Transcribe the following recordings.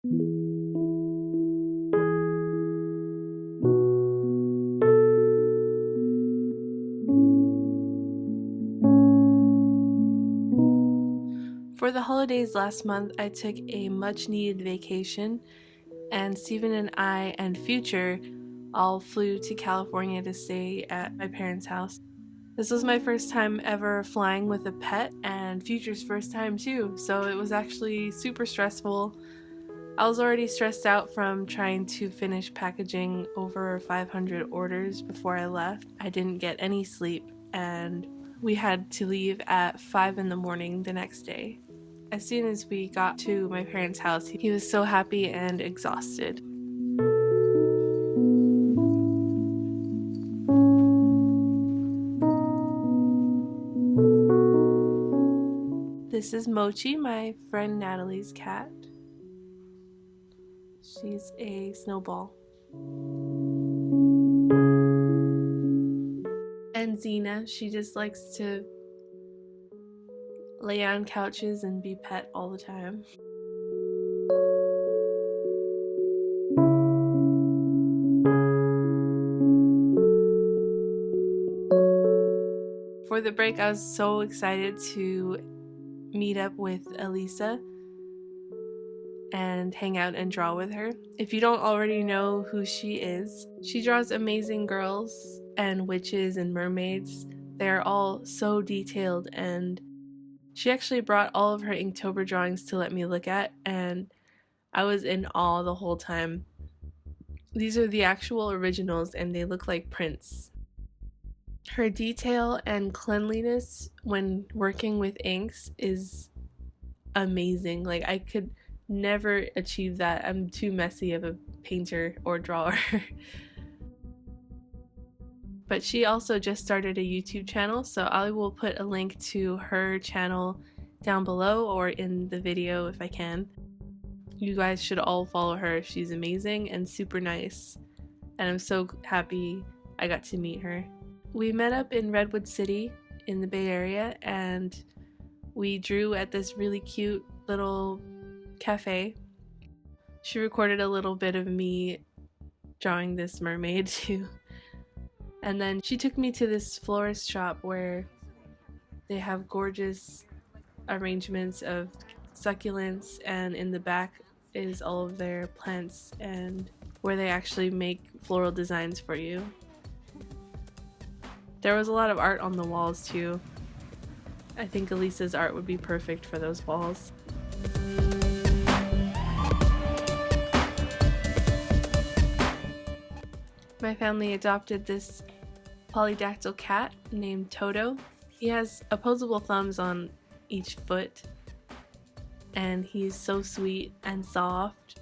For the holidays last month, I took a much needed vacation, and Steven and I and Future all flew to California to stay at my parents' house. This was my first time ever flying with a pet, and Future's first time too, so it was actually super stressful. I was already stressed out from trying to finish packaging over 500 orders before I left. I didn't get any sleep, and we had to leave at 5 in the morning the next day. As soon as we got to my parents' house, he was so happy and exhausted. This is Mochi, my friend Natalie's cat. She's a snowball. And Xena, she just likes to lay on couches and be pet all the time. For the break, I was so excited to meet up with Alisa and hang out and draw with her. If you don't already know who she is, she draws amazing girls and witches and mermaids. They're all so detailed, and she actually brought all of her Inktober drawings to let me look at, and I was in awe the whole time. These are the actual originals, and they look like prints. Her detail and cleanliness when working with inks is amazing. Like, I could never achieve that. I'm too messy of a painter or drawer. But she also just started a YouTube channel, so I will put a link to her channel down below or in the video if I can. You guys should all follow her. She's amazing and super nice, and I'm so happy I got to meet her. We met up in Redwood City in the Bay Area, and we drew at this really cute little cafe. She recorded a little bit of me drawing this mermaid too. And then she took me to this florist shop where they have gorgeous arrangements of succulents, and in the back is all of their plants and where they actually make floral designs for you. There was a lot of art on the walls too. I think Alisa's art would be perfect for those walls. My family adopted this polydactyl cat named Toto. He has opposable thumbs on each foot, and he's so sweet and soft.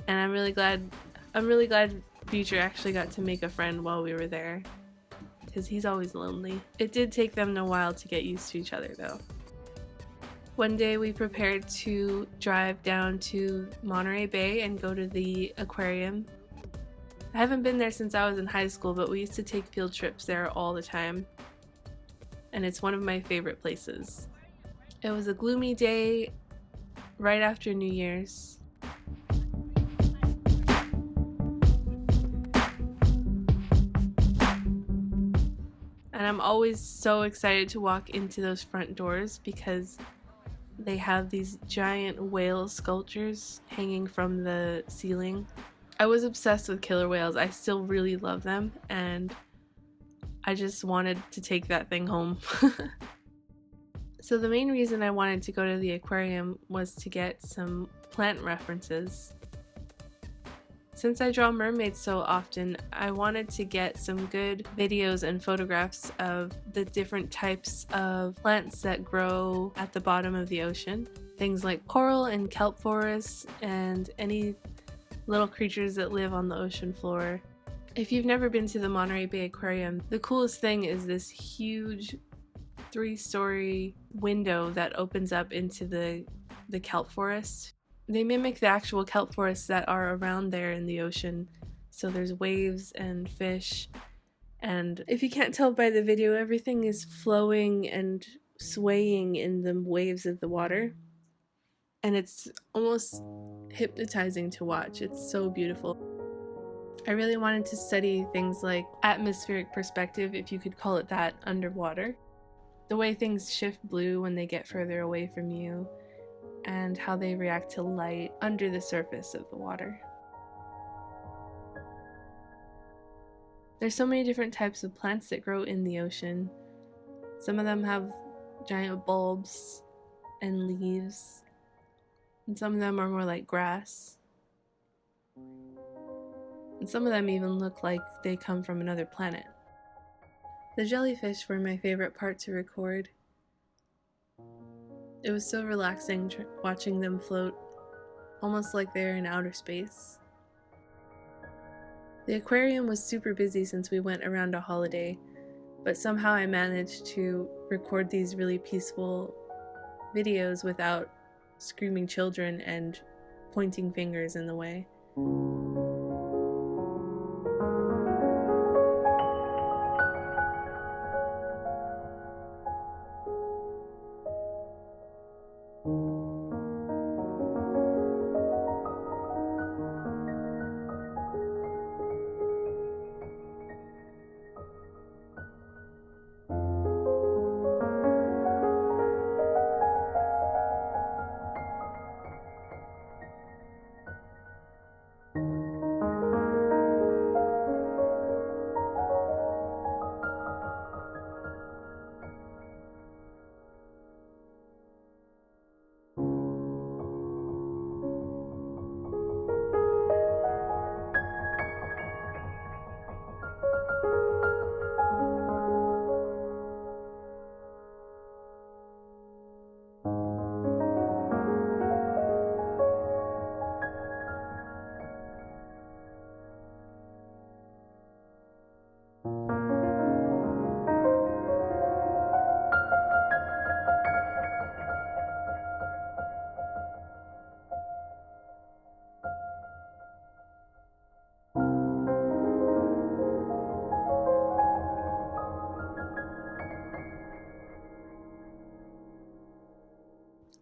And I'm really glad Future actually got to make a friend while we were there, because he's always lonely. It did take them a while to get used to each other though. One day we prepared to drive down to Monterey Bay and go to the aquarium. I haven't been there since I was in high school, but we used to take field trips there all the time, and it's one of my favorite places. It was a gloomy day right after New Year's. And I'm always so excited to walk into those front doors because they have these giant whale sculptures hanging from the ceiling. I was obsessed with killer whales. I still really love them, and I just wanted to take that thing home. So the main reason I wanted to go to the aquarium was to get some plant references. Since I draw mermaids so often, I wanted to get some good videos and photographs of the different types of plants that grow at the bottom of the ocean. Things like coral and kelp forests and any little creatures that live on the ocean floor. If you've never been to the Monterey Bay Aquarium, the coolest thing is this huge 3-story window that opens up into the kelp forest. They mimic the actual kelp forests that are around there in the ocean. So there's waves and fish, and if you can't tell by the video, everything is flowing and swaying in the waves of the water. and it's almost hypnotizing to watch. It's so beautiful. I really wanted to study things like atmospheric perspective, if you could call it that, underwater. The way things shift blue when they get further away from you, and how they react to light under the surface of the water. There's so many different types of plants that grow in the ocean. Some of them have giant bulbs and leaves, and some of them are more like grass. And some of them even look like they come from another planet. The jellyfish were my favorite part to record. It was so relaxing watching them float, almost like they're in outer space. The aquarium was super busy since we went around a holiday, but somehow I managed to record these really peaceful videos without screaming children and pointing fingers in the way.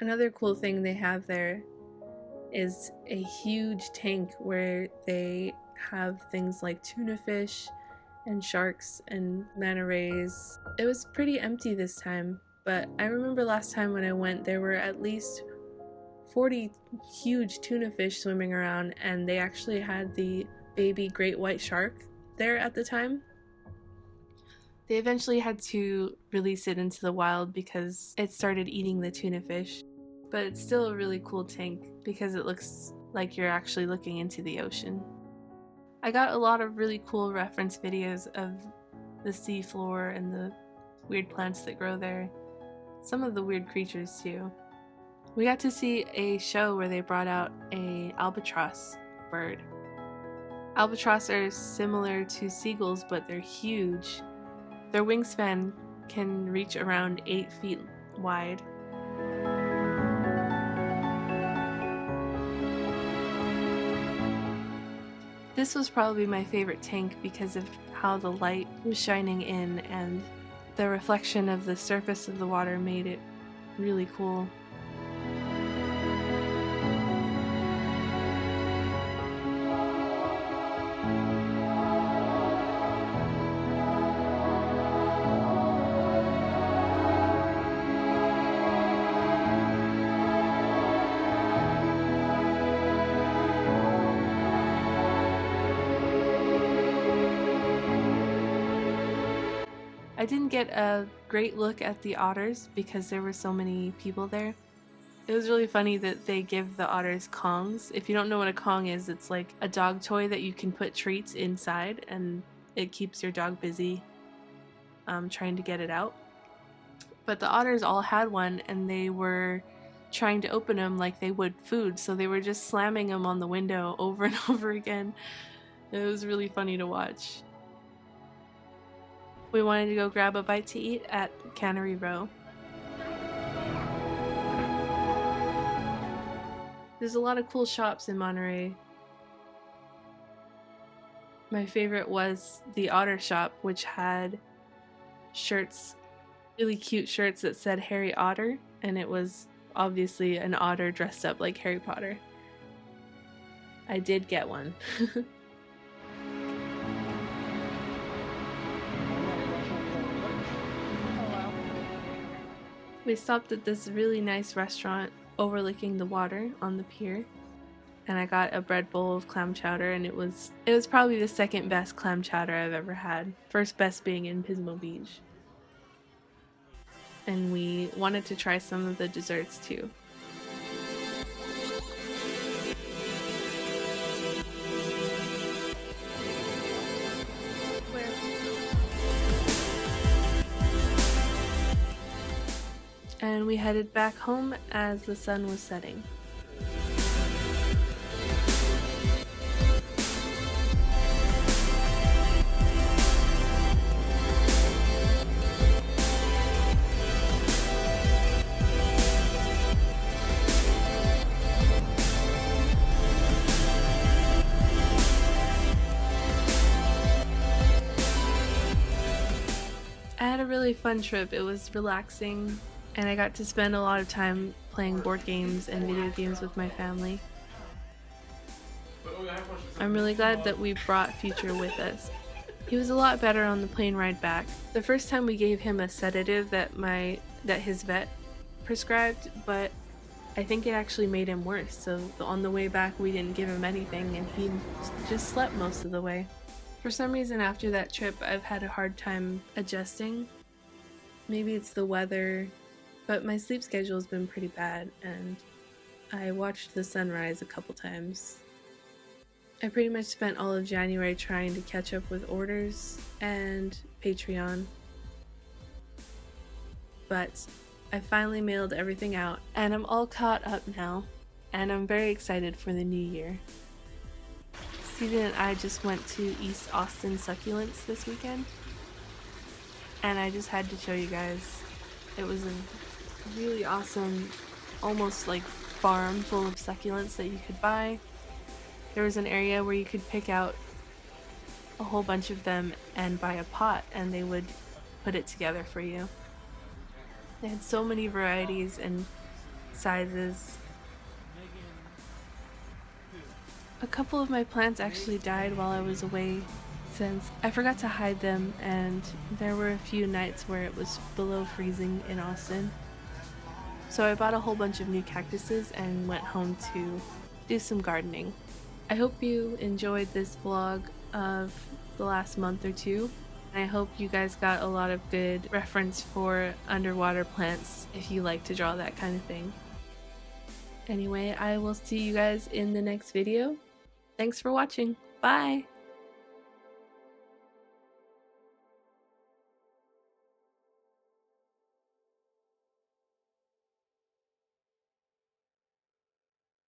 Another cool thing they have there is a huge tank where they have things like tuna fish and sharks and manta rays. It was pretty empty this time, but I remember last time when I went there were at least 40 huge tuna fish swimming around, and they actually had the baby great white shark there at the time. They eventually had to release it into the wild because it started eating the tuna fish. But it's still a really cool tank because it looks like you're actually looking into the ocean. I got a lot of really cool reference videos of the sea floor and the weird plants that grow there. Some of the weird creatures too. We got to see a show where they brought out an albatross bird. Albatross are similar to seagulls, but they're huge. Their wingspan can reach around 8 feet wide. This was probably my favorite tank because of how the light was shining in, and the reflection of the surface of the water made it really cool. I didn't get a great look at the otters because there were so many people there. It was really funny that they give the otters Kongs. If you don't know what a Kong is, it's like a dog toy that you can put treats inside and it keeps your dog busy trying to get it out. But the otters all had one and they were trying to open them like they would food, so they were just slamming them on the window over and over again. It was really funny to watch. We wanted to go grab a bite to eat at Cannery Row. There's a lot of cool shops in Monterey. My favorite was the Otter shop, which had shirts, really cute shirts that said Harry Otter, and it was obviously an otter dressed up like Harry Potter. I did get one. We stopped at this really nice restaurant overlooking the water on the pier, and I got a bread bowl of clam chowder, and it was probably the second best clam chowder I've ever had. First best being in Pismo Beach. And we wanted to try some of the desserts too. And we headed back home as the sun was setting. I had a really fun trip. It was relaxing, and I got to spend a lot of time playing board games and video games with my family. I'm really glad that we brought Future with us. He was a lot better on the plane ride back. The first time we gave him a sedative that his vet prescribed, but I think it actually made him worse. So on the way back we didn't give him anything and he just slept most of the way. For some reason after that trip I've had a hard time adjusting. Maybe it's the weather, but my sleep schedule has been pretty bad and I watched the sunrise a couple times. I pretty much spent all of January trying to catch up with orders and Patreon. But I finally mailed everything out and I'm all caught up now and I'm very excited for the new year. Steven and I just went to East Austin Succulents this weekend and I just had to show you guys. It was a really awesome, almost like farm full of succulents that you could buy. There was an area where you could pick out a whole bunch of them and buy a pot and they would put it together for you. They had so many varieties and sizes. A couple of my plants actually died while I was away since I forgot to hide them and there were a few nights where it was below freezing in Austin. So I bought a whole bunch of new cactuses and went home to do some gardening. I hope you enjoyed this vlog of the last month or two. I hope you guys got a lot of good reference for underwater plants if you like to draw that kind of thing. Anyway, I will see you guys in the next video. Thanks for watching. Bye!